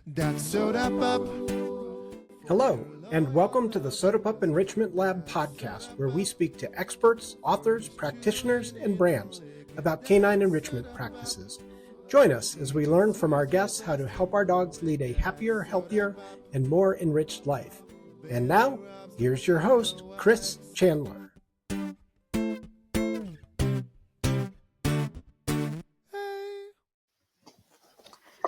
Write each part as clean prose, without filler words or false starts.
That's Soda Pup. Hello, and welcome to the Soda Pup Enrichment Lab podcast, where we speak to experts, authors, practitioners, and brands about canine enrichment practices. Join us as we learn from our guests how to help our dogs lead a happier, healthier, and more enriched life. And now, here's your host, Chris Chandler.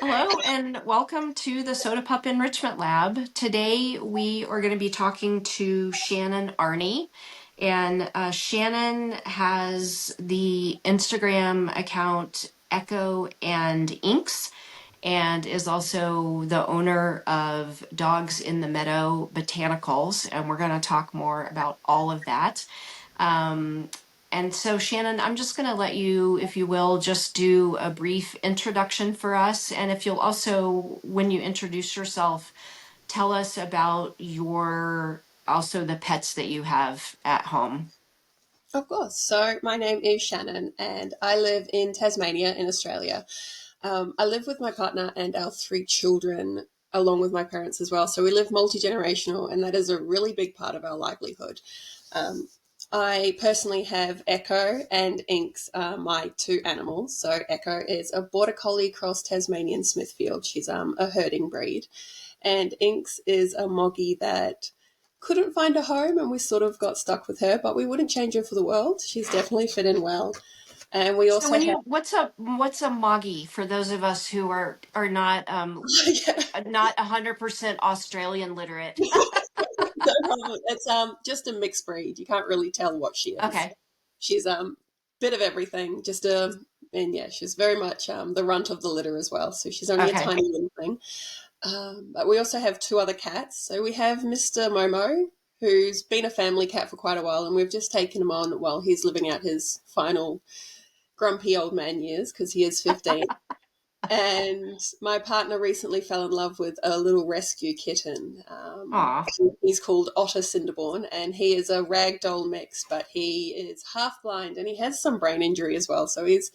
Hello and welcome to the Soda Pup Enrichment Lab. Today we are going to be talking to Shannon Arney, and Shannon has the Instagram account Echo and Inyx, and is also the owner of Dogs in the Meadow Botanicals, and we're going to talk more about all of that. And so, Shannon, I'm just going to let you, if you will, just do a brief introduction for us. And if you'll also, when you introduce yourself, tell us about also the pets that you have at home. Of course. So my name is Shannon and I live in Tasmania in Australia. I live with my partner and our 3 children along with my parents as well. So we live multi-generational, and that is a really big part of our livelihood. I personally have Echo and Inyx, my 2 animals. So Echo is a Border Collie cross Tasmanian Smithfield. She's a herding breed. And Inyx is a Moggy that couldn't find a home, and we sort of got stuck with her, but we wouldn't change her for the world. She's definitely fit in well. And we also what's a Moggy for those of us who are not not 100% Australian literate? No problem. It's just a mixed breed. You can't really tell what she is. Okay. She's bit of everything. And yeah, she's very much the runt of the litter as well. So she's only a tiny little thing. But we also have 2 other cats. So we have Mr. Momo, who's been a family cat for quite a while, and we've just taken him on while he's living out his final grumpy old man years, because he is 15. And my partner recently fell in love with a little rescue kitten. He's called Otter Cinderborn, and he is a ragdoll mix, but he is half blind and he has some brain injury as well. So he's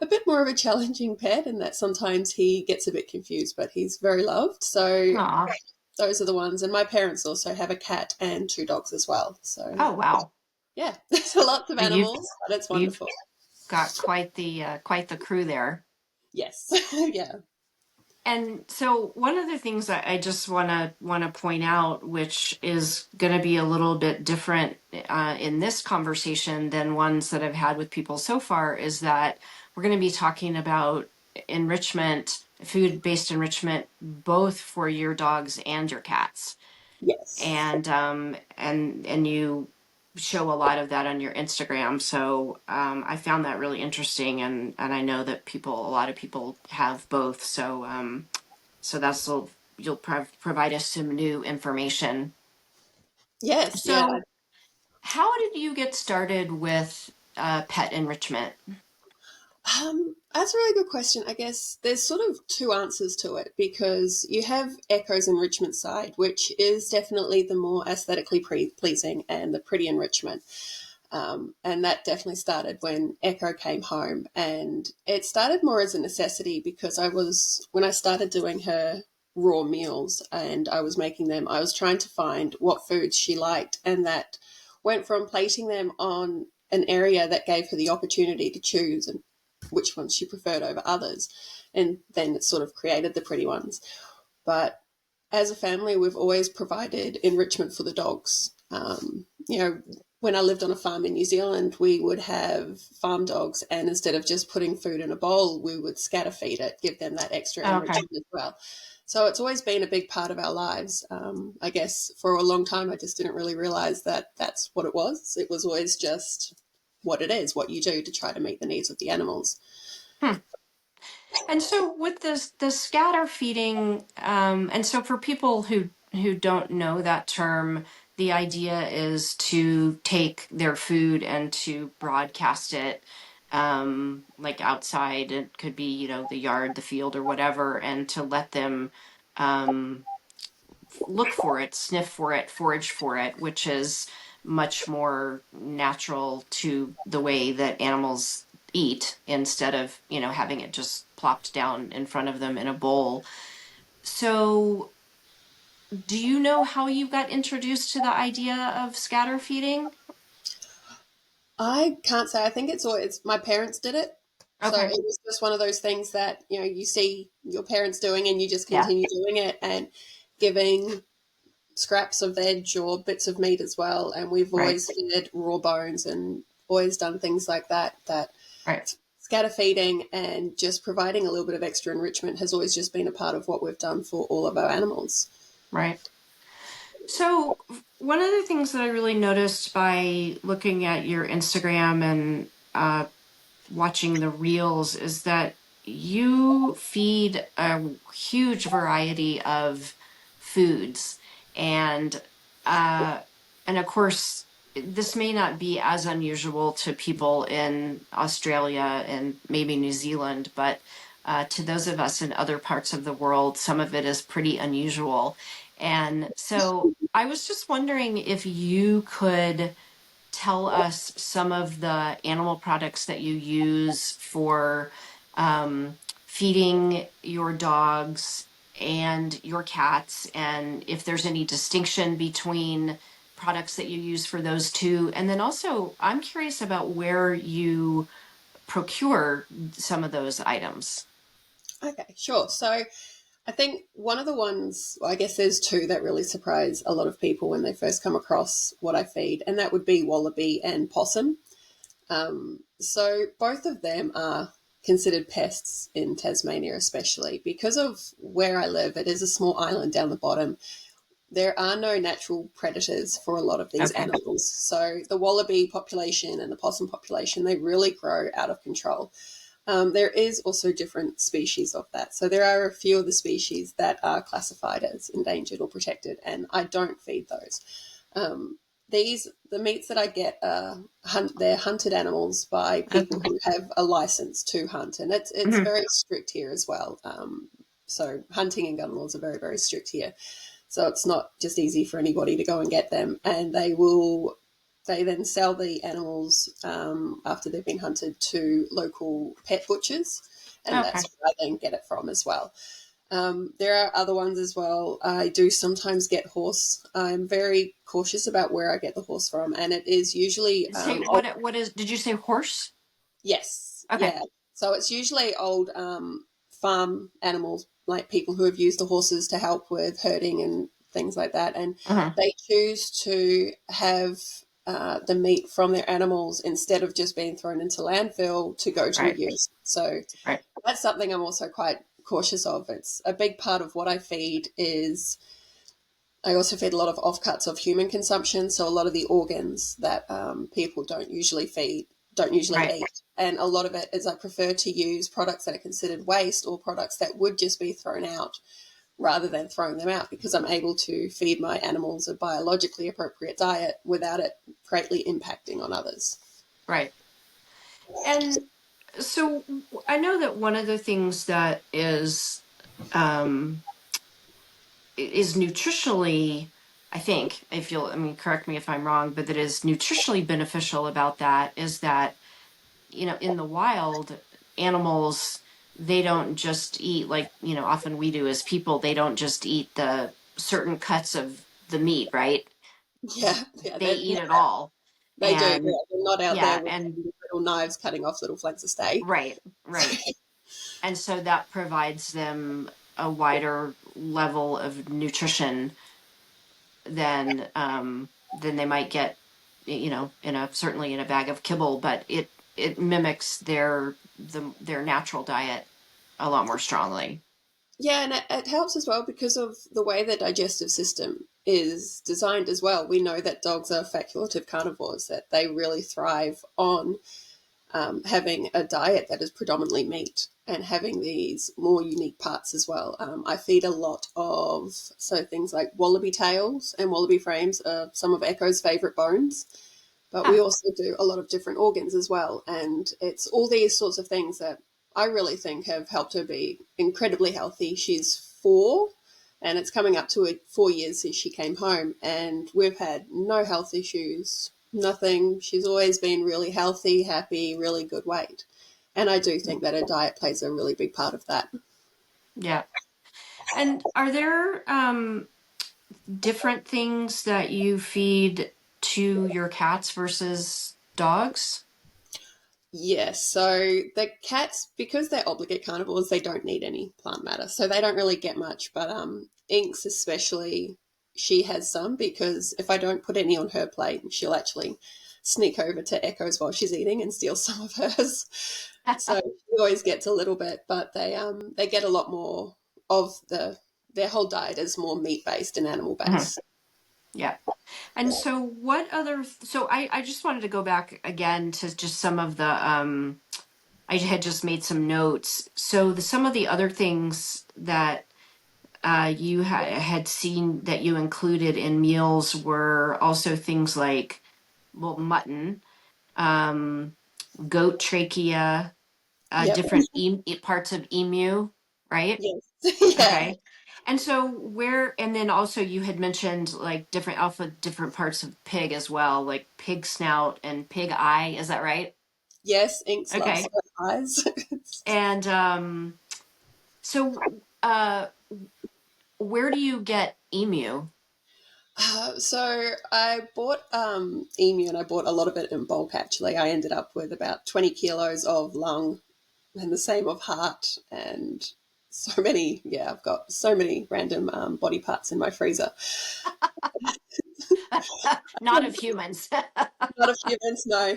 a bit more of a challenging pet, and that sometimes he gets a bit confused, but he's very loved. So those are the ones. And my parents also have a cat and 2 dogs as well. So wow. Yeah, there's lots of animals, but it's wonderful. Got quite the crew there. Yes. Yeah. And so one of the things that I just want to point out, which is going to be a little bit different in this conversation than ones that I've had with people so far, is that we're going to be talking about enrichment, food-based enrichment, both for your dogs and your cats. Yes. And you show a lot of that on your Instagram. So I found that really interesting, and I know that a lot of people have both. So you'll provide us some new information. Yes. So yeah. How did you get started with pet enrichment? That's a really good question. I guess there's sort of 2 answers to it, because you have Echo's enrichment side, which is definitely the more aesthetically pleasing and the pretty enrichment. And that definitely started when Echo came home, and it started more as a necessity, because when I started doing her raw meals and I was making them, I was trying to find what foods she liked, and that went from plating them on an area that gave her the opportunity to choose and which ones she preferred over others, and then it sort of created the pretty ones. But as a family, we've always provided enrichment for the dogs. When I lived on a farm in New Zealand, we would have farm dogs, and instead of just putting food in a bowl, we would scatter feed it, give them that extra enrichment as well. So it's always been a big part of our lives. I guess for a long time, I just didn't really realize that that's what it was. It was always just what it is, what you do to try to meet the needs of the animals. And so with the scatter feeding, and so for people who don't know that term, the idea is to take their food and to broadcast it, like outside. It could be, the yard, the field, or whatever, and to let them look for it, sniff for it, forage for it, which is much more natural to the way that animals eat, instead of, having it just plopped down in front of them in a bowl. So do you know how you got introduced to the idea of scatter feeding? I can't say. I think it's always my parents did it. So it Okay. was just one of those things that, you see your parents doing and you just Yeah. continue doing it and giving scraps of veg or bits of meat as well. And we've Right. always fed raw bones and always done things like that. That Right. scatter feeding and just providing a little bit of extra enrichment has always just been a part of what we've done for all of our animals. Right. So one of the things that I really noticed by looking at your Instagram and watching the reels is that you feed a huge variety of foods, and uh, and of course this may not be as unusual to people in Australia and maybe New Zealand, but to those of us in other parts of the world, some of it is pretty unusual. And so I was just wondering if you could tell us some of the animal products that you use for feeding your dogs and your cats, and if there's any distinction between products that you use for those two. And then also, I'm curious about where you procure some of those items. Okay, sure. So I think one of the ones, well, I guess there's two that really surprise a lot of people when they first come across what I feed, and that would be wallaby and possum. So both of them are considered pests in Tasmania, especially because of where I live. It is a small island down the bottom. There are no natural predators for a lot of these Okay. animals. So the wallaby population and the possum population, they really grow out of control. There is also different species of that. So there are a few of the species that are classified as endangered or protected, and I don't feed those. The meats that I get they're hunted animals by people Okay. who have a license to hunt, and it's Mhm. very strict here as well. So hunting and gun laws are very, very strict here. So it's not just easy for anybody to go and get them, and they then sell the animals after they've been hunted to local pet butchers, and Okay. that's where I then get it from as well. There are other ones as well. I do sometimes get horse. I'm very cautious about where I get the horse from, and it is usually Say what is, did you say horse? yes, Okay. yeah. So it's usually old farm animals, like people who have used the horses to help with herding and things like that, and Uh-huh. they choose to have the meat from their animals instead of just being thrown into landfill to go to a Right. use. So Right. that's something I'm also quite cautious of. It's a big part of what I feed is I also feed a lot of offcuts of human consumption, so a lot of the organs that people don't usually Right. eat, and a lot of it is I prefer to use products that are considered waste or products that would just be thrown out rather than throwing them out because I'm able to feed my animals a biologically appropriate diet without it greatly impacting on others. Right. And so I know that one of the things that um, is nutritionally, I think, if you'll, I mean, correct me if I'm wrong, but that is nutritionally beneficial about that is that, in the wild, animals, they don't just eat like, often we do as people, they don't just eat the certain cuts of the meat, right? Yeah, yeah, They eat it all. they do. Yeah, And they're not out there yeah, with and little knives cutting off little flanks of steak. right, right. And so that provides them a wider level of nutrition than they might get, in a certainly in a bag of kibble. But it mimics their natural diet a lot more strongly. Yeah, and it helps as well because of the way the digestive system is designed as well. We know that dogs are facultative carnivores, that they really thrive on having a diet that is predominantly meat and having these more unique parts as well. I feed a lot of things like wallaby tails and wallaby frames are some of Echo's favorite bones, but we Ah, also do a lot of different organs as well. And it's all these sorts of things that I really think have helped her be incredibly healthy. She's 4, and it's coming up to 4 years since she came home, and we've had no health issues, nothing. She's always been really healthy, happy, really good weight. And I do think that her diet plays a really big part of that. yeah. And are there different things that you feed to your cats versus dogs? Yes, so the cats, because they're obligate carnivores, they don't need any plant matter, so they don't really get much. But Inks especially, she has some because if I don't put any on her plate, she'll actually sneak over to Echo's while she's eating and steal some of hers. So she always gets a little bit, but they get a lot more of their whole diet is more meat based and animal Mhm. based. Yeah. And so what other, so I just wanted to go back again to just some of the, I had just made some notes. So some of the other things that you had seen that you included in meals were also things like, well, mutton, um, goat trachea, Yep. different parts of emu, right? Yes. Yeah. Okay. And so and then also you had mentioned like different parts of pig as well, like pig snout and pig eye. Is that right? Yes. Inks loves Okay. her eyes. And so where do you get emu? So I bought emu, and I bought a lot of it in bulk. Actually, I ended up with about 20 kilos of lung and the same of heart, and so many. Yeah, I've got so many random body parts in my freezer. Not of humans. Not of humans, no,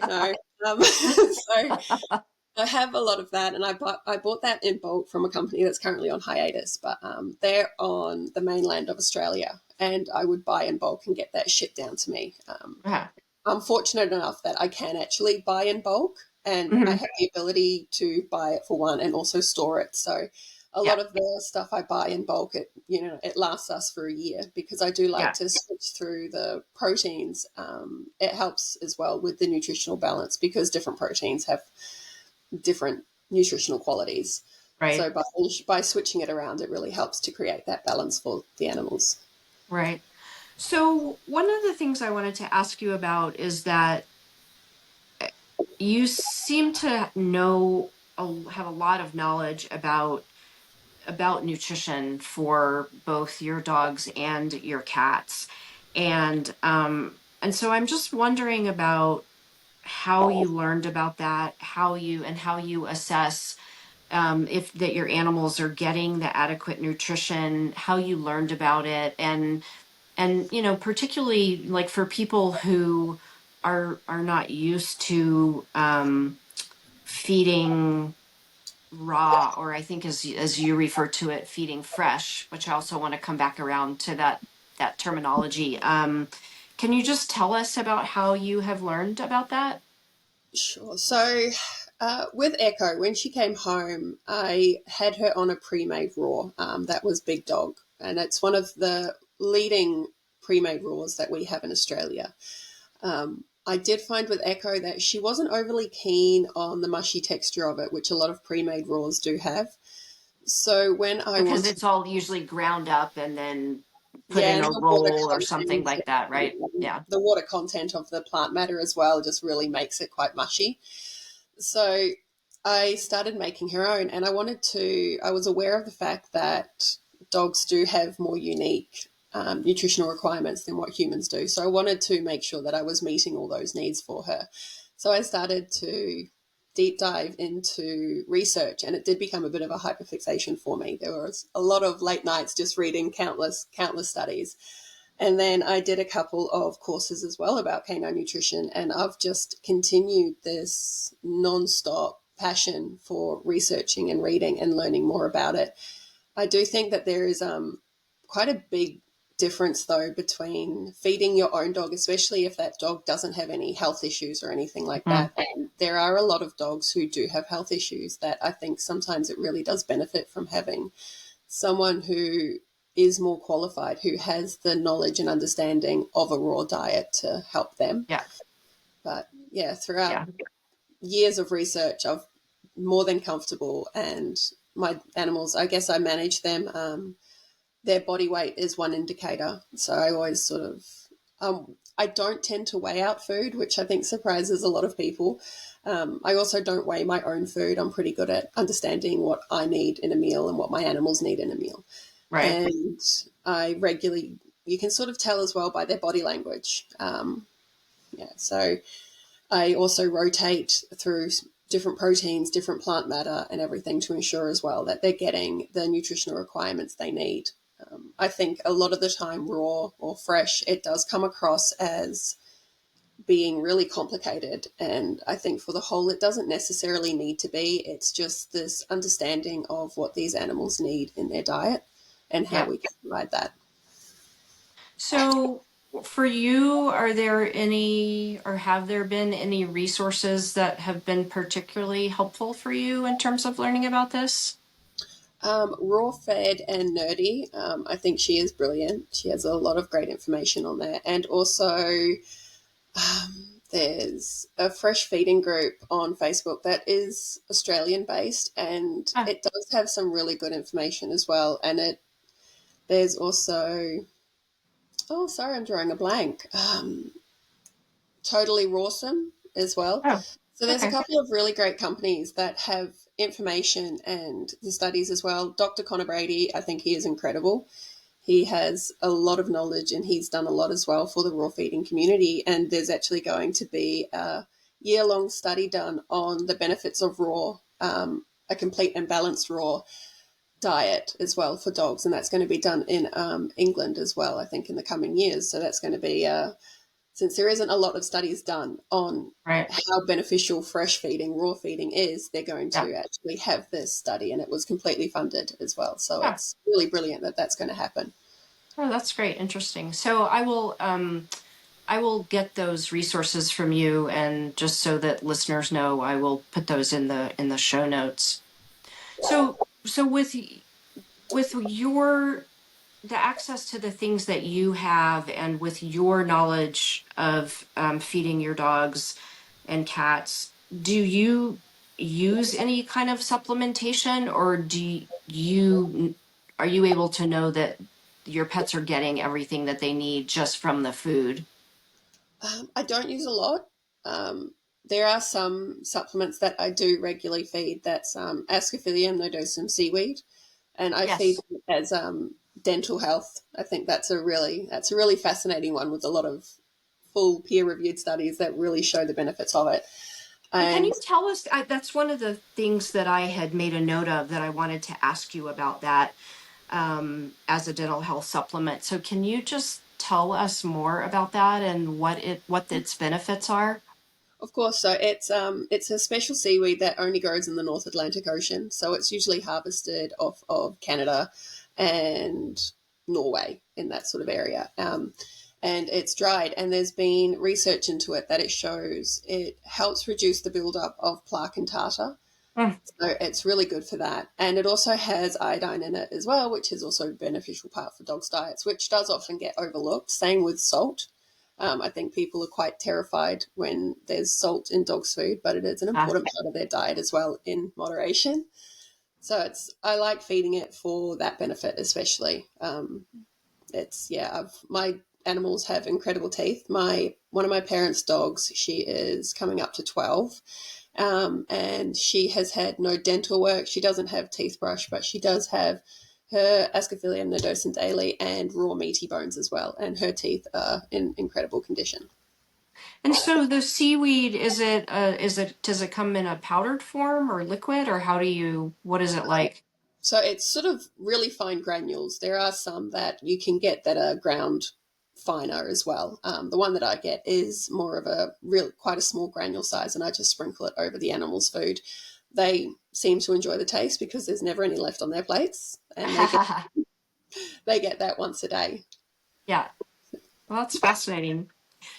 no. So I have a lot of that, and I bought that in bulk from a company that's currently on hiatus, but they're on the mainland of Australia, and I would buy in bulk and get that shipped down to me. Yeah. I'm fortunate enough that I can actually buy in bulk, and I Mhm. have the ability to buy it for one and also store it. So a Yeah. lot of the stuff I buy in bulk, it lasts us for a year because I do like Yeah. to switch through the proteins. It helps as well with the nutritional balance because different proteins have different nutritional qualities. Right. So by switching it around, it really helps to create that balance for the animals. Right. So one of the things I wanted to ask you about is that you seem to have a lot of knowledge about nutrition for both your dogs and your cats, and so I'm just wondering about how you learned about that, how you assess if that your animals are getting the adequate nutrition, how you learned about it, and particularly like for people who are not used to feeding raw, or I think as you refer to it, feeding fresh, which I also want to come back around to that terminology. Can you just tell us about how you have learned about that? Sure. So with Echo, when she came home, I had her on a pre-made raw. That was Big Dog, and it's one of the leading pre-made raws that we have in Australia. I did find with Echo that she wasn't overly keen on the mushy texture of it, which a lot of pre-made raws do have. So when I Because wanted, it's all usually ground up and then put yeah, in and a the water roll or something content, like that, right? Yeah. the water content of the plant matter as well just really makes it quite mushy. So I started making her own, and I was aware of the fact that dogs do have more unique nutritional requirements than what humans do. So I wanted to make sure that I was meeting all those needs for her. So I started to deep dive into research, and it did become a bit of a hyperfixation for me. There was a lot of late nights just reading countless studies. And then I did a couple of courses as well about canine nutrition, and I've just continued this non-stop passion for researching and reading and learning more about it. I do think that there is quite a big difference, though, between feeding your own dog, especially if that dog doesn't have any health issues or anything like Mm. that. And there are a lot of dogs who do have health issues that I think sometimes it really does benefit from having someone who is more qualified, who has the knowledge and understanding of a raw diet to help them. Yeah. But yeah, throughout Yeah. years of research, I've more than comfortable, and my animals, I guess I manage them. Their body weight is one indicator. So I always sort of, I don't tend to weigh out food, which I think surprises a lot of people. I also don't weigh my own food. I'm pretty good at understanding what I need in a meal and what my animals need in a meal. Right. And I regularly, you can sort of tell as well by their body language. So I also rotate through different proteins, different plant matter, and everything to ensure as well that they're getting the nutritional requirements they need. I think a lot of the time, raw or fresh, it does come across as being really complicated. And I think for the whole, it doesn't necessarily need to be. It's just this understanding of what these animals need in their diet and how Yeah. we can provide that. So for you, are there any or have there been any resources that have been particularly helpful for you in terms of learning about this? Raw fed and nerdy. I think she is brilliant. She has a lot of great information on there. And also, there's a fresh feeding group on Facebook that is Australian based, and Ah, it does have some really good information as well. And there's also, oh, sorry, I'm drawing a blank. Totally Rawsome as well. oh, So there's a okay. couple of really great companies that have information and the studies as well. Dr. Connor Brady, I think he is incredible. He has a lot of knowledge and he's done a lot as well for the raw feeding community. And there's actually going to be a year-long study done on the benefits of raw, a complete and balanced raw diet as well for dogs. And that's going to be done in England as well, I think, in the coming years. So that's going to be since there isn't a lot of studies done on Right. how beneficial fresh feeding, raw feeding is, they're going Yeah. to actually have this study, and it was completely funded as well. So Yeah. it's really brilliant that that's going to happen. Oh, that's great. Interesting. So I will get those resources from you, and just so that listeners know, I will put those in the show notes. So with your the access to the things that you have, and with your knowledge of feeding your dogs and cats, do you use any kind of supplementation, or are you able to know that your pets are getting everything that they need just from the food? I don't use a lot. There are some supplements that I do regularly feed. That's Ascophylium nodosum seaweed, and I feed Yes. it as dental health. I think that's a really fascinating one with a lot of full peer reviewed studies that really show the benefits of it. And can And you tell us, that's one of the things that I had made a note of that I wanted to ask you about that as a dental health supplement. So can you just tell us more about that and what its benefits are? of course, so it's a special seaweed that only grows in the North Atlantic Ocean. So it's usually harvested off of Canada and Norway in that sort of area. And it's dried, and there's been research into it that it shows it helps reduce the buildup of plaque and tartar. Mm. So it's really good for that. And it also has iodine in it as well, which is also a beneficial part for dogs' diets, which does often get overlooked. Same with salt. I think people are quite terrified when there's salt in dogs' food, but it is an Ah, important part of their diet as well in moderation. So I like feeding it for that benefit, especially. My animals have incredible teeth. One of my parents' dogs, she is coming up to 12, and she has had no dental work. She doesn't have teeth brush, but she does have her Ascophylium nodosum daily and raw meaty bones as well, and her teeth are in incredible condition. and so the seaweed, does it come in a powdered form or liquid, or what is it like? So it's sort of really fine granules. There are some that you can get that are ground finer as well. The one that I get is more of quite a small granule size, and I just sprinkle it over the animal's food. They seem to enjoy the taste because there's never any left on their plates, and they get that once a day. Yeah, well, that's fascinating.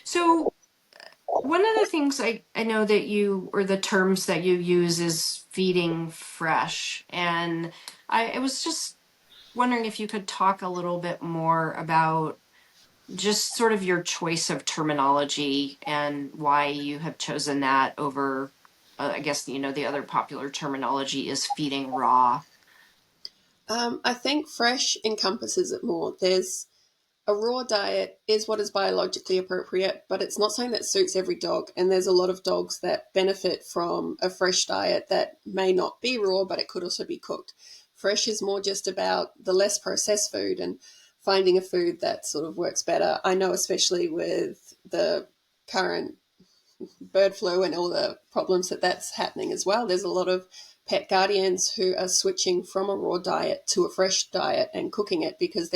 So one of the things I know that or the terms that you use is feeding fresh. And I was just wondering if you could talk a little bit more about just sort of your choice of terminology and why you have chosen that over, I guess, the other popular terminology is feeding raw. I think fresh encompasses it more. There's a raw diet is what is biologically appropriate, but it's not something that suits every dog. And there's a lot of dogs that benefit from a fresh diet that may not be raw, but it could also be cooked. fresh is more just about the less processed food and finding a food that sort of works better. I know, especially with the current bird flu and all the problems that's happening as well, there's a lot of pet guardians who are switching from a raw diet to a fresh diet and cooking it because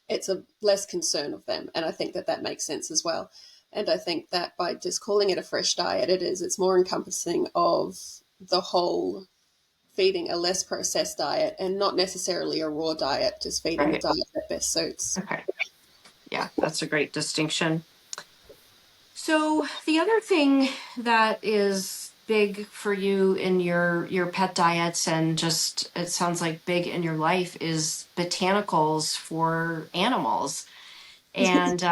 it's a less concern of them. And I think that makes sense as well. And I think that by just calling it a fresh diet, it's more encompassing of the whole feeding a less processed diet and not necessarily a raw diet, just feeding the diet that best suits. Okay. Yeah, that's a great distinction. So the other thing that is big for you in your pet diets, and just it sounds like big in your life, is botanicals for animals. And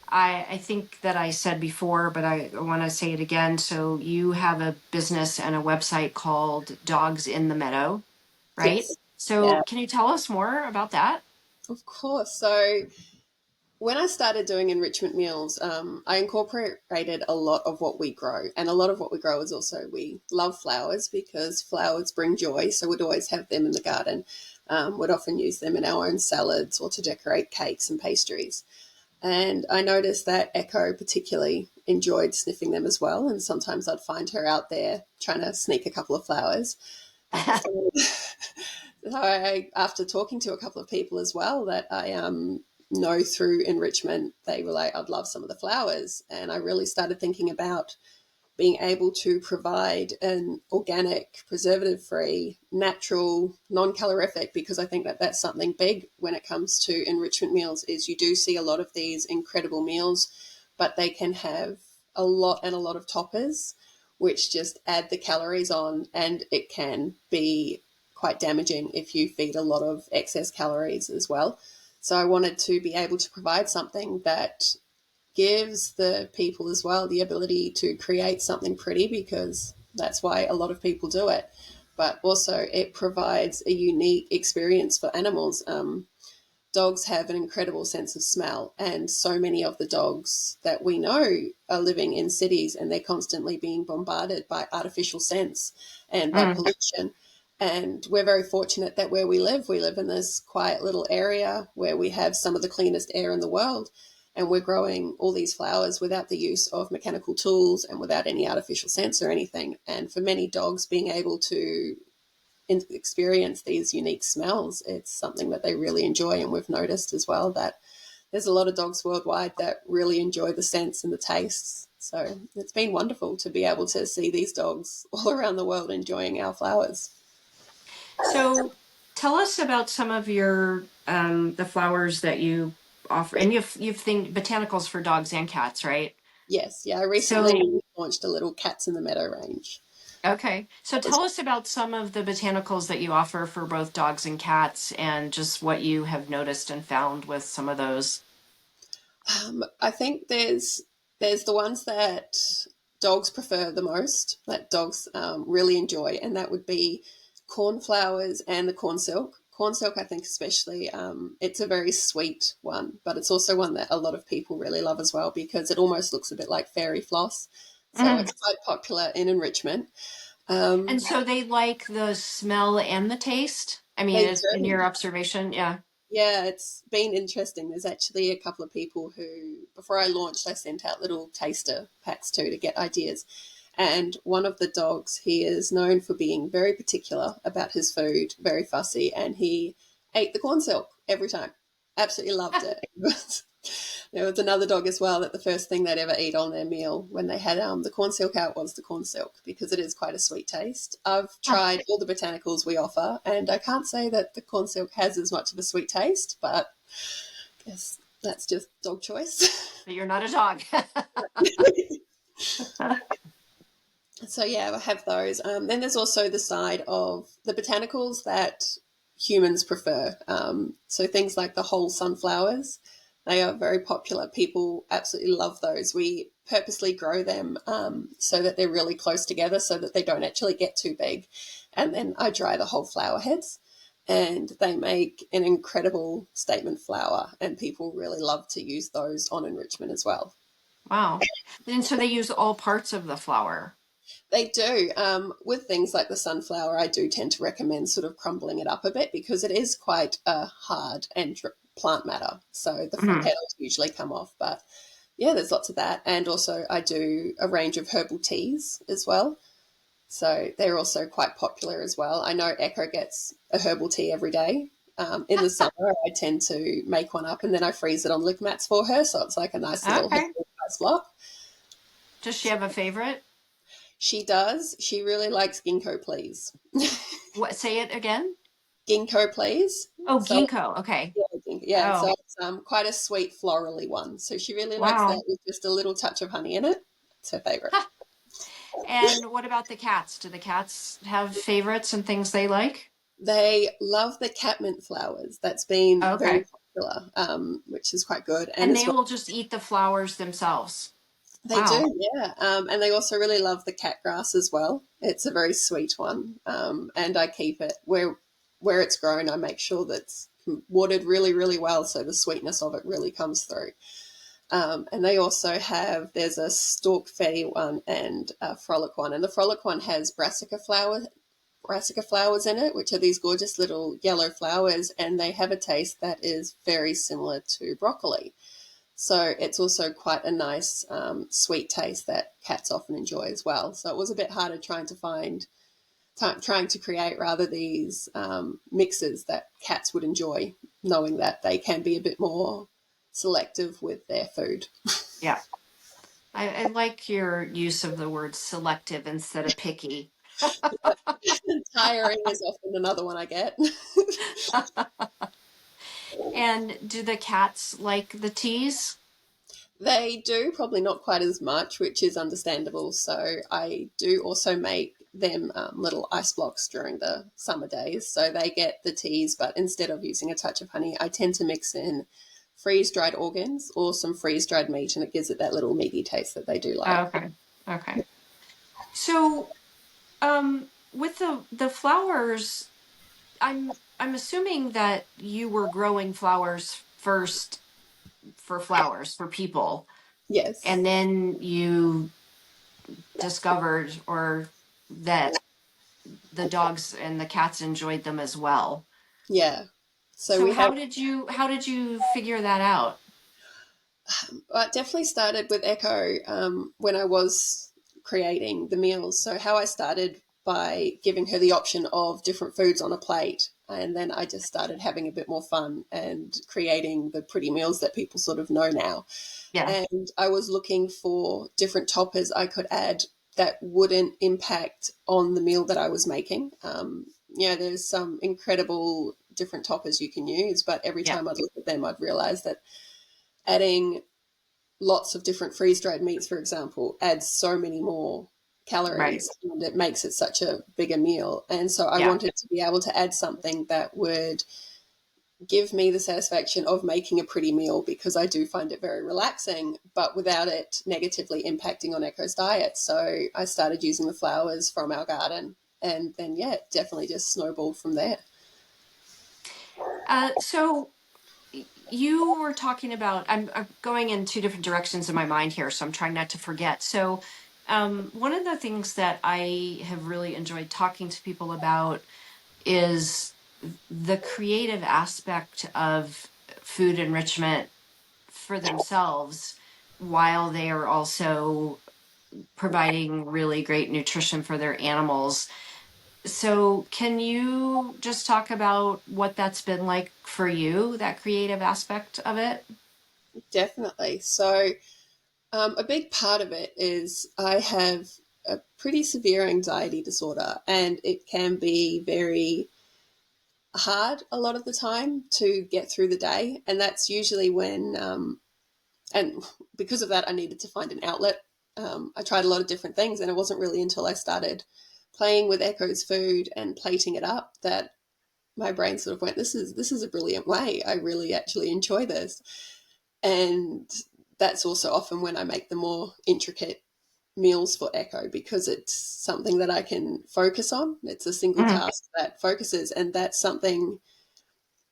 I think that I said before, but I want to say it again. So you have a business and a website called Dogs in the Meadow, right? Yes. So can you tell us more about that? Of course. So when I started doing enrichment meals, I incorporated a lot of what we grow. And a lot of what we grow is also, we love flowers because flowers bring joy. So we'd always have them in the garden. We'd often use them in our own salads or to decorate cakes and pastries. And I noticed that Echo particularly enjoyed sniffing them as well. And sometimes I'd find her out there trying to sneak a couple of flowers. So, after talking to a couple of people as well that I know through enrichment, they were like, I'd love some of the flowers. And I really started thinking about being able to provide an organic, preservative-free, natural, non-calorific, because I think that's something big when it comes to enrichment meals, is you do see a lot of these incredible meals, but they can have a lot of toppers, which just add the calories on, and it can be quite damaging if you feed a lot of excess calories as well. So I wanted to be able to provide something that gives the people as well the ability to create something pretty, because that's why a lot of people do it. But also it provides a unique experience for animals. Dogs have an incredible sense of smell, and so many of the dogs that we know are living in cities and they're constantly being bombarded by artificial scents and by pollution. And we're very fortunate that where we live in this quiet little area where we have some of the cleanest air in the world, and we're growing all these flowers without the use of mechanical tools and without any artificial scents or anything. And for many dogs, being able to experience these unique smells, it's something that they really enjoy. And we've noticed as well that there's a lot of dogs worldwide that really enjoy the scents and the tastes. So it's been wonderful to be able to see these dogs all around the world enjoying our flowers. So tell us about some of your the flowers that you offer, and you've think botanicals for dogs and cats, right? Yes, yeah. I recently launched a little Cats in the Meadow range. Okay. So tell us about some of the botanicals that you offer for both dogs and cats, and just what you have noticed and found with some of those. I think there's the ones that dogs prefer the most, that dogs really enjoy, and that would be cornflowers and the corn silk. Corn silk, I think especially, it's a very sweet one, but it's also one that a lot of people really love as well because it almost looks a bit like fairy floss. So it's quite popular in enrichment. And so they like the smell and the taste. I mean, in your observation, yeah. Yeah, it's been interesting. There's actually a couple of people who, before I launched, I sent out little taster packs too to get ideas. And one of the dogs, he is known for being very particular about his food, very fussy, and he ate the corn silk every time. Absolutely loved it. There was another dog as well that the first thing they'd ever eat on their meal when they had the corn silk out was the corn silk, because it is quite a sweet taste. I've tried all the botanicals we offer, and I can't say that the corn silk has as much of a sweet taste, but I guess that's just dog choice. But you're not a dog. So yeah, I have those. Then there's also the side of the botanicals that humans prefer. So things like the whole sunflowers, they are very popular. People absolutely love those. We purposely grow them so that they're really close together so that they don't actually get too big. And then I dry the whole flower heads, and they make an incredible statement flower, and people really love to use those on enrichment as well. Wow. And so they use all parts of the flower. They do. With things like the sunflower, I do tend to recommend sort of crumbling it up a bit because it is quite hard and plant matter. So the Mhm. petals usually come off. But yeah, there's lots of that. And also, I do a range of herbal teas as well. So they're also quite popular as well. I know Echo gets a herbal tea every day. In the summer, I tend to make one up and then I freeze it on lick mats for her. So it's like a nice little Okay. herbal ice block. Does she have a favorite? She does. She really likes ginkgo, please. What? Say it again. Ginkgo, please. Oh, So ginkgo. Okay. yeah, so Oh, it's quite a sweet florally one. So she really likes that wow. with just a little touch of honey in it. It's her favorite. Ha. And what about the cats? Do the cats have favorites and things they like? They love the catmint flowers. That's been very Okay. popular, which is quite good. And And as they well, will just eat the flowers themselves. they Wow. do, yeah. And they also really love the cat grass as well. It's a very sweet one, and I keep it where it's grown. I make sure that it's watered really, really well, so the sweetness of it really comes through. And they also have, there's a stalk fatty one and a frolic one. And the frolic one has brassica flowers in it, which are these gorgeous little yellow flowers, and they have a taste that is very similar to broccoli. So it's also quite a nice sweet taste that cats often enjoy as well. So it was a bit harder trying to create rather these mixes that cats would enjoy, knowing that they can be a bit more selective with their food. Yeah. I like your use of the word selective instead of picky. Tiring is often another one I get. And do the cats like the teas? They do, probably not quite as much, which is understandable. So I do also make them little ice blocks during the summer days. So they get the teas, but instead of using a touch of honey, I tend to mix in freeze dried organs or some freeze dried meat, and it gives it that little meaty taste that they do like. Oh, okay. Okay. So, with the flowers, I'm assuming that you were growing flowers first for flowers for people, Yes. and then you discovered or that the dogs and the cats enjoyed them as well. Yeah. So So we have how did you figure that out? definitely started with Echo when I was creating the meals. So how I started by giving her the option of different foods on a plate. And then I just started having a bit more fun and creating the pretty meals that people sort of know now. Yeah. And I was looking for different toppers I could add that wouldn't impact on the meal that I was making. There's some incredible different toppers you can use, but every Yeah. time I'd look at them, I'd realize that adding lots of different freeze dried meats, for example, adds so many more Right. calories and it makes it such a bigger meal. And so I Yeah. wanted to be able to add something that would give me the satisfaction of making a pretty meal because I do find it very relaxing, but without it negatively impacting on Echo's diet. So I started using the flowers from our garden and then, yeah, it definitely just snowballed from there. So you were talking about, I'm going in two different directions in my mind here, so I'm trying not to forget. So, one of the things that I have really enjoyed talking to people about is the creative aspect of food enrichment for themselves while they are also providing really great nutrition for their animals. So, can you just talk about what that's been like for you, that creative aspect of it? Definitely. So a big part of it is I have a pretty severe anxiety disorder, and it can be very hard a lot of the time to get through the day. And that's usually when, and because of that, I needed to find an outlet. I tried a lot of different things, and it wasn't really until I started playing with Echo's food and plating it up that my brain sort of went, this is a brilliant way. I really actually enjoy this. And that's also often when I make the more intricate meals for Echo because it's something that I can focus on. It's a single Mhm. task that focuses, and that's something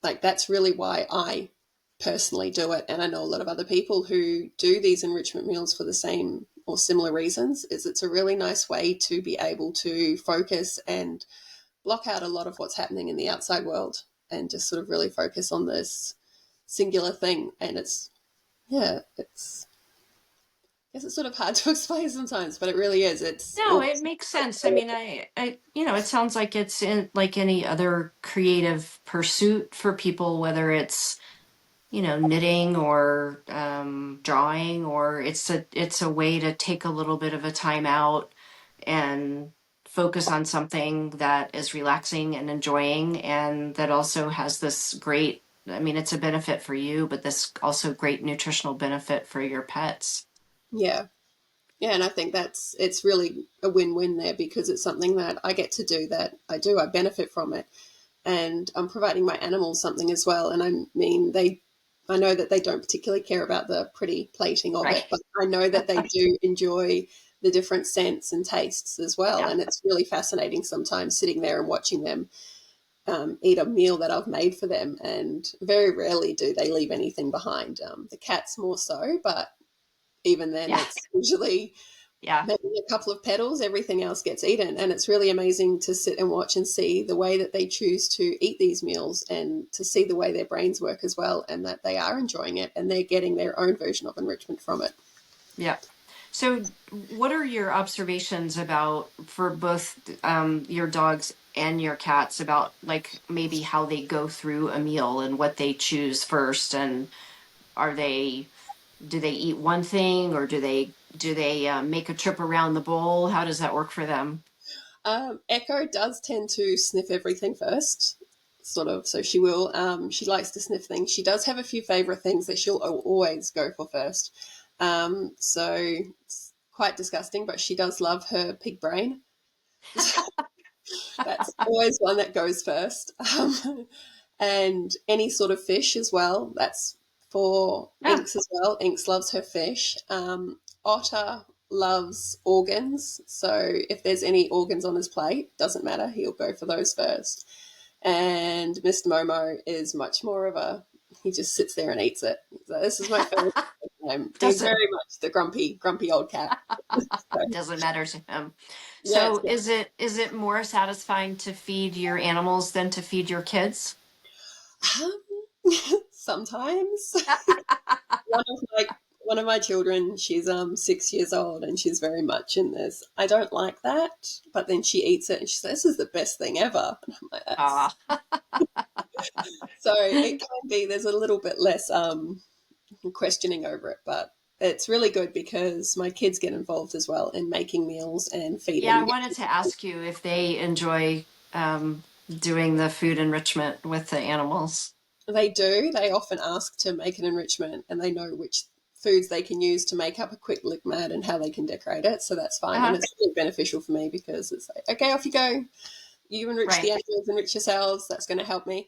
like that's really why I personally do it. And I know a lot of other people who do these enrichment meals for the same or similar reasons, is it's a really nice way to be able to focus and block out a lot of what's happening in the outside world and just sort of really focus on this singular thing. And it's, yeah, it's, I guess it's sort of hard to explain sometimes, but it really is. It's No, it makes sense. I mean, it sounds like it's in like any other creative pursuit for people, whether it's, knitting or drawing, or it's a way to take a little bit of a time out and focus on something that is relaxing and enjoying, and that also has this great. I mean, it's a benefit for you, but this also great nutritional benefit for your pets. yeah. Yeah, and I think it's really a win-win there because it's something that I get to do that I benefit from it, and I'm providing my animals something as well. And I mean, I know that they don't particularly care about the pretty plating of it, Right. but I know that they do enjoy the different scents and tastes as well. Yeah. And it's really fascinating sometimes sitting there and watching them eat a meal that I've made for them. And very rarely do they leave anything behind. The cats more so, but even then, Yeah. it's usually Yeah. maybe a couple of petals, everything else gets eaten. And it's really amazing to sit and watch and see the way that they choose to eat these meals and to see the way their brains work as well, and that they are enjoying it and they're getting their own version of enrichment from it. Yeah. So, what are your observations about for both your dogs and your cats about like maybe how they go through a meal and what they choose first, and are they do they eat one thing, or do they make a trip around the bowl? How does that work for them? Echo does tend to sniff everything first, sort of. So she will. She likes to sniff things. She does have a few favorite things that she'll always go for first. So it's quite disgusting, but she does love her pig brain. That's always one that goes first. And any sort of fish as well. That's for Yeah. Inks as well. Inks loves her fish. Otter loves organs. So if there's any organs on his plate, doesn't matter, he'll go for those first. And Mr. Momo is much more of he just sits there and eats it. So this is my favorite time. He's Doesn't very much the grumpy old cat. So, doesn't matter to him. yeah, So, is it more satisfying to feed your animals than to feed your kids? sometimes. one of my one of my children, she's 6 years old, and she's very much in this. I don't like that, but then she eats it and she says, "This is the best thing ever." And I'm like, "That's." Ah. So it can be. There's a little bit less questioning over it, but it's really good because my kids get involved as well in making meals and Yeah, I feeding. wanted to ask you if they enjoy doing the food enrichment with the animals. They do. They often ask to make an enrichment, and they know which foods they can use to make up a quick lick mat and how they can decorate it. So that's fine, and Uh-huh. it's really beneficial for me because it's like, okay, off you go. You enrich the Right. animals, enrich yourselves. That's going to help me.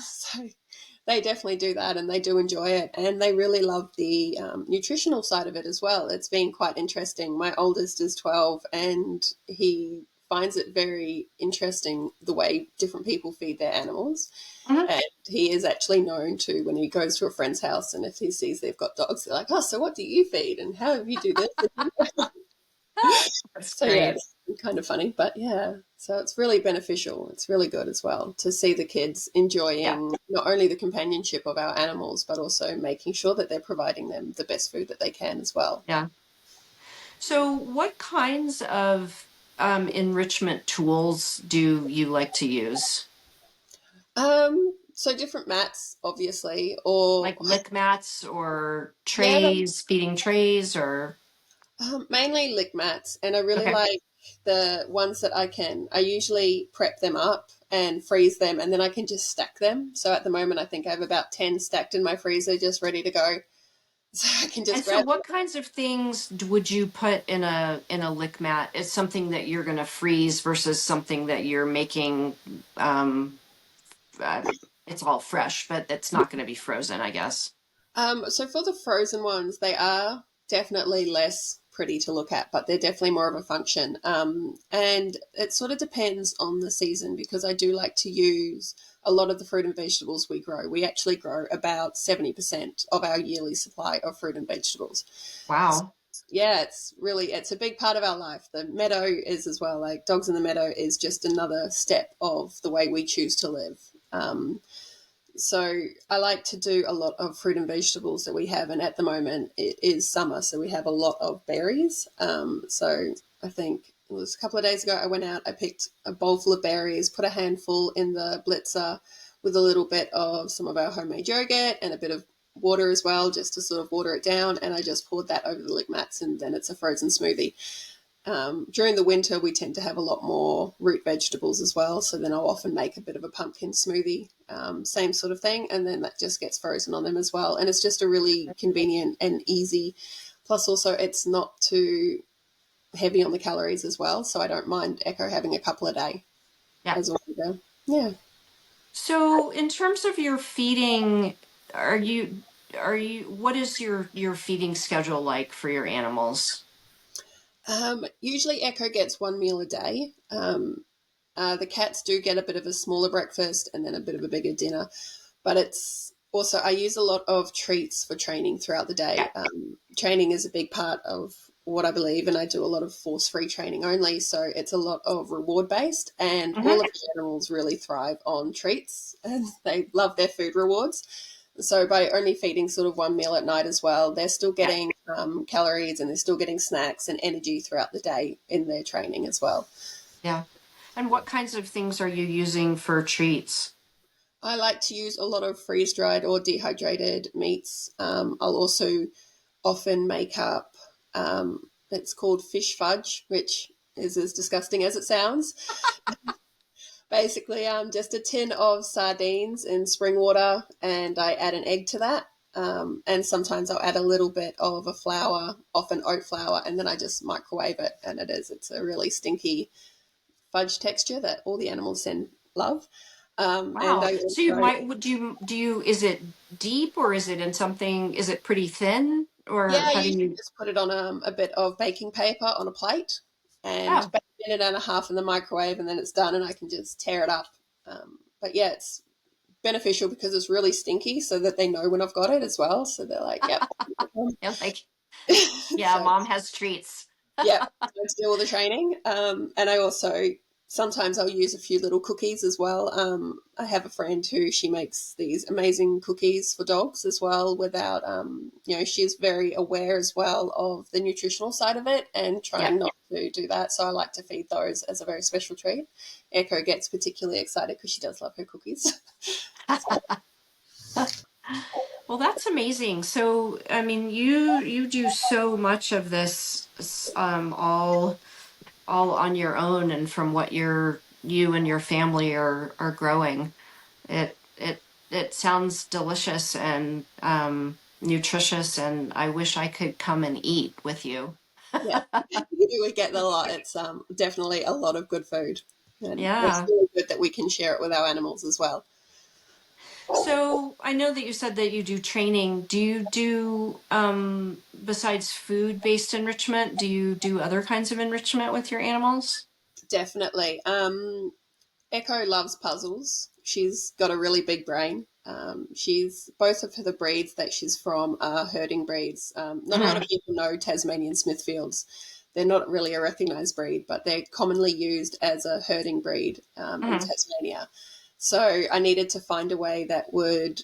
So they definitely do that, and they do enjoy it, and they really love the nutritional side of it as well. It's been quite interesting. My oldest is 12, and he finds it very interesting the way different people feed their animals. Mhm. And he is actually known to, when he goes to a friend's house and if he sees they've got dogs, they're like, "Oh, so what do you feed and how do you do this?" That's So yeah, great. it's kind of funny, but yeah. So it's really beneficial. It's really good as well to see the kids Yeah. enjoying not only the companionship of our animals, but also making sure that they're providing them the best food that they can as well. Yeah. So, what kinds of enrichment tools do you like to use? So different mats, obviously, or Like lick mats or yeah, trays, feeding trays, or mainly lick mats, and I really okay. like the ones that I can. I usually prep them up and freeze them, and then I can just stack them. So at the moment, I think I have about 10 stacked in my freezer, just ready to go. So I can And just so, grab them. what kinds of things would you put in a lick mat? Is something that you're going to freeze versus something that you're making? Um, uh, it's all fresh, but it's not going to be frozen, I guess. So for the frozen ones, they are definitely less pretty to look at, but they're definitely more of a function. And it sort of depends on the season because I do like to use a lot of the fruit and vegetables we grow. We actually grow about 70% of our yearly supply of fruit and vegetables. Wow. Yeah, it's a big part of our life. The meadow is as well. Like dogs in the meadow is just another step of the way we choose to live. So I like to do a lot of fruit and vegetables that we have, and at the moment it is summer, so we have a lot of berries. So I think it was a couple of days ago I went out, I picked a bowl full of berries, put a handful in the blitzer with a little bit of some of our homemade yogurt and a bit of water as well, just to sort of water it down, and I just poured that over the lick mats, and then it's a frozen smoothie. During the winter, we tend to have a lot more root vegetables as well. So then I'll often make a bit of a pumpkin smoothie, same sort of thing. And then that just gets frozen on them as well. And it's just a really convenient and easy. Plus, also, it's not too heavy on the calories as well. So I don't mind Echo having a couple a day Yeah. as well. Yeah. So in terms of your feeding, what is your feeding schedule like for your animals? Usually Echo gets one meal a day. The cats do get a bit of a smaller breakfast and then a bit of a bigger dinner. But it's also, I use a lot of treats for training throughout the day. Training is a big part of what I believe, and I do a lot of force-free training only. So it's a lot of reward-based, and all of the animals really thrive on treats, and they love their food rewards. So by only feeding sort of one meal at night as well, they're still getting calories, and they're still getting snacks and energy throughout the day in their training as well. Yeah. And what kinds of things are you using for treats? I like to use a lot of freeze-dried or dehydrated meats. I'll also often make up, it's called fish fudge, which is as disgusting as it sounds. Basically, just a tin of sardines in spring water, and I add an egg to that. And sometimes I'll add a little bit of a flour, often oat flour, and then I just microwave it, and it's a really stinky fudge texture that all the animals then love. And Wow. I So you also, might, would you, is it deep or is it in something, is it pretty thin or yeah, how do you you? just put it on a bit of baking paper on a plate and Oh, bake a minute and a half in the microwave, and then it's done, and I can just tear it up. But yeah, it's beneficial because it's really stinky, so that they know when I've got it as well. So they're like, "Yep." yeah, like, yeah, So mom has treats. yeah, time to do all the training. And I also sometimes I'll use a few little cookies as well. I have a friend who she makes these amazing cookies for dogs as well. Without, she's very aware as well of the nutritional side of it and Yeah. trying not to do that. So I like to feed those as a very special treat. Echo gets particularly excited because she does love her cookies. Well, that's amazing. So, I mean, you do so much of this all on your own and from what you and your family are growing. It sounds delicious and nutritious, and I wish I could come and eat with you. Yeah, we get a lot. It's definitely a lot of good food, and it's Yeah. really good that we can share it with our animals as well. So I know that you said that you do training. Do you do, besides food-based enrichment, do you do other kinds of enrichment with your animals? Definitely. Echo loves puzzles. She's got a really big brain. She's both of the breeds that she's from are herding breeds. Not a lot of people know Tasmanian Smithfields. They're not really a recognised breed, but they're commonly used as a herding breed in Tasmania. So I needed to find a way that would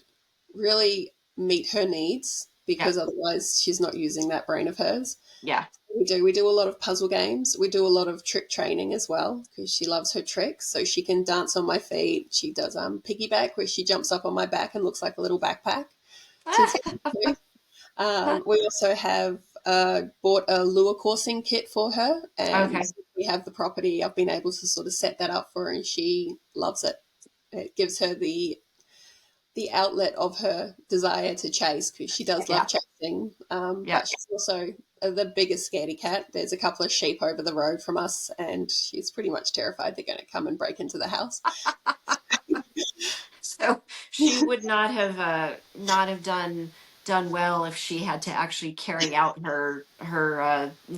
really meet her needs Yeah. because otherwise she's not using that brain of hers. Yeah. We do a lot of puzzle games. We do a lot of trick training as well because she loves her tricks. So she can dance on my feet. She does piggyback where she jumps up on my back and looks like a little backpack. We also have bought a lure coursing kit for her, and Okay. we have the property. I've been able to sort of set that up for her, and she loves it. It gives her the outlet of her desire to chase because she does love chasing. Yeah. But she's also the biggest scaredy cat. There's a couple of sheep over the road from us, and she's pretty much terrified they're going to come and break into the house. So she would not have done well if she had to actually carry out her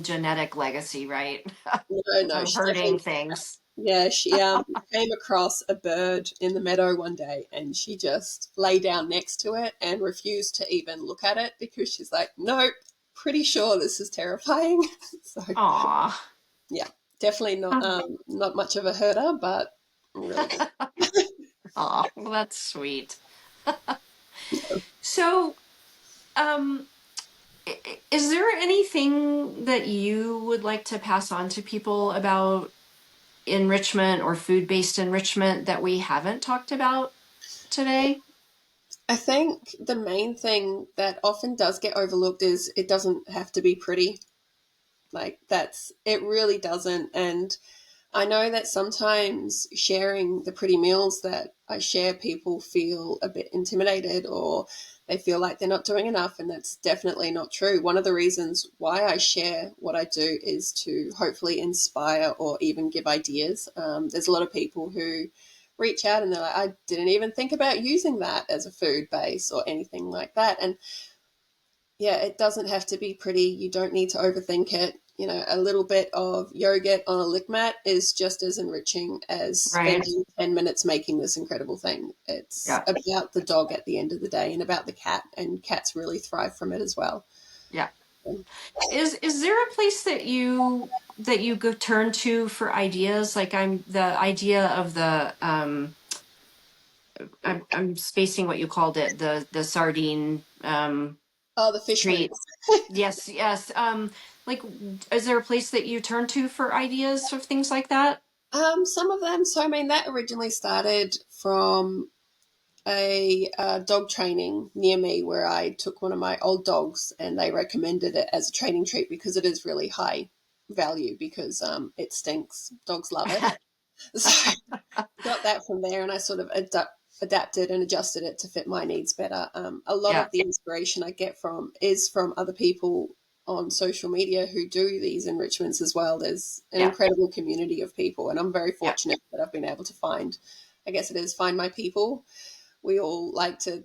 genetic legacy, right? No, Of she hurting definitely. things. Yeah, she came across a bird in the meadow one day, and she just lay down next to it and refused to even look at it because she's like, nope, pretty sure this is terrifying. So, Aw. yeah, definitely not much of a herder, but really good. Aw, well, that's sweet. So, um, is there anything that you would like to pass on to people about enrichment or food-based enrichment that we haven't talked about today? I think the main thing that often does get overlooked is it doesn't have to be pretty. Like it really doesn't. And I know that sometimes sharing the pretty meals that I share, people feel a bit intimidated or they feel like they're not doing enough. And that's definitely not true. One of the reasons why I share what I do is to hopefully inspire or even give ideas. There's a lot of people who reach out and they're like, I didn't even think about using that as a food base or anything like that. And yeah, it doesn't have to be pretty. You don't need to overthink it. You know, a little bit of yogurt on a lick mat is just as enriching as Right. spending 10 minutes making this incredible thing. It's Yeah. about the dog at the end of the day and about the cat, and cats really thrive from it as well. Yeah. Is there a place that you go turn to for ideas? Like the idea of the I'm spacing what you called it, the sardine Oh, the fish treat. wings. Yes, yes. Like, is there a place that you turn to for ideas of things like that? Some of them. So, I mean, that originally started from a dog training near me where I took one of my old dogs and they recommended it as a training treat because it is really high value because it stinks. Dogs love it. So got that from there and I sort of adapted and adjusted it to fit my needs better. A lot Yeah, of the inspiration I get is from other people on social media who do these enrichments as well. There's an yeah, incredible community of people and I'm very yeah. fortunate that I've been able to find my people. We all like to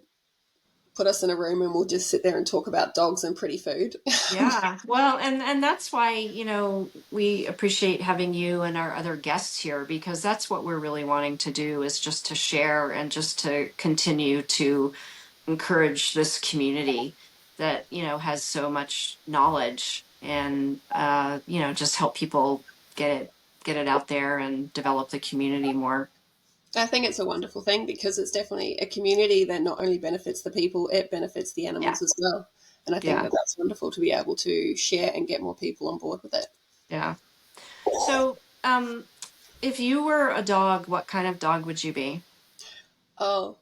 put us in a room and we'll just sit there and talk about dogs and pretty food. Yeah. Well, and that's why, we appreciate having you and our other guests here because that's what we're really wanting to do is just to share and just to continue to encourage this community that, has so much knowledge and just help people get it out there and develop the community more. I think it's a wonderful thing because it's definitely a community that not only benefits the people, it benefits the Yeah. animals as well. And I think Yeah. that that's wonderful to be able to share and get more people on board with it. Yeah. So, if you were a dog, what kind of dog would you be? Oh,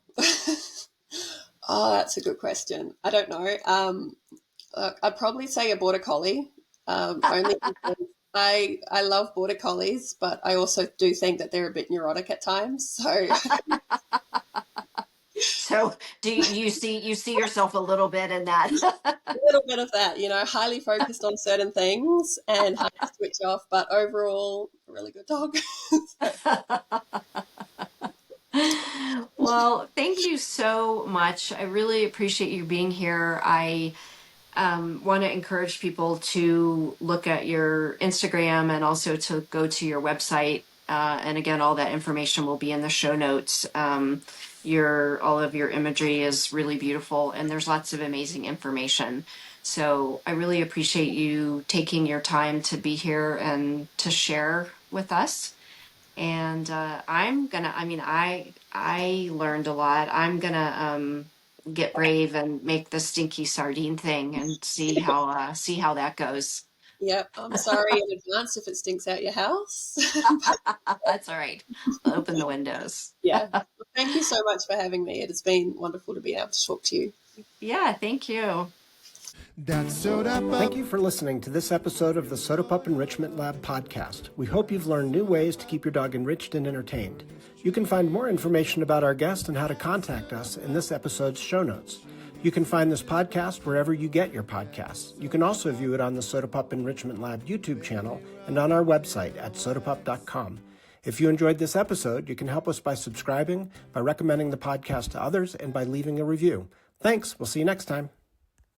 oh, that's a good question. I don't know. I'd probably say a border collie, only because I love border collies, but I also do think that they're a bit neurotic at times. So So, do you see yourself a little bit in that? a little bit of that, highly focused on certain things and hard to switch off, but overall, a really good dog. So, Well, thank you so much. I really appreciate you being here. I want to encourage people to look at your Instagram and also to go to your website. And again, all that information will be in the show notes. All of your imagery is really beautiful, and there's lots of amazing information. So I really appreciate you taking your time to be here and to share with us. And I learned a lot. I'm gonna get brave and make the stinky sardine thing and see how that goes. yep, I'm sorry in advance if it stinks out your house. That's all right. I'll open the windows. Yeah. Well, thank you so much for having me. It has been wonderful to be able to talk to you. Yeah, thank you. Thank you for listening to this episode of the Soda Pup Enrichment Lab podcast. We hope you've learned new ways to keep your dog enriched and entertained. You can find more information about our guest and how to contact us in this episode's show notes. You can find this podcast wherever you get your podcasts. You can also view it on the Soda Pup Enrichment Lab YouTube channel and on our website at sodapup.com. If you enjoyed this episode, you can help us by subscribing, by recommending the podcast to others, and by leaving a review. Thanks. We'll see you next time.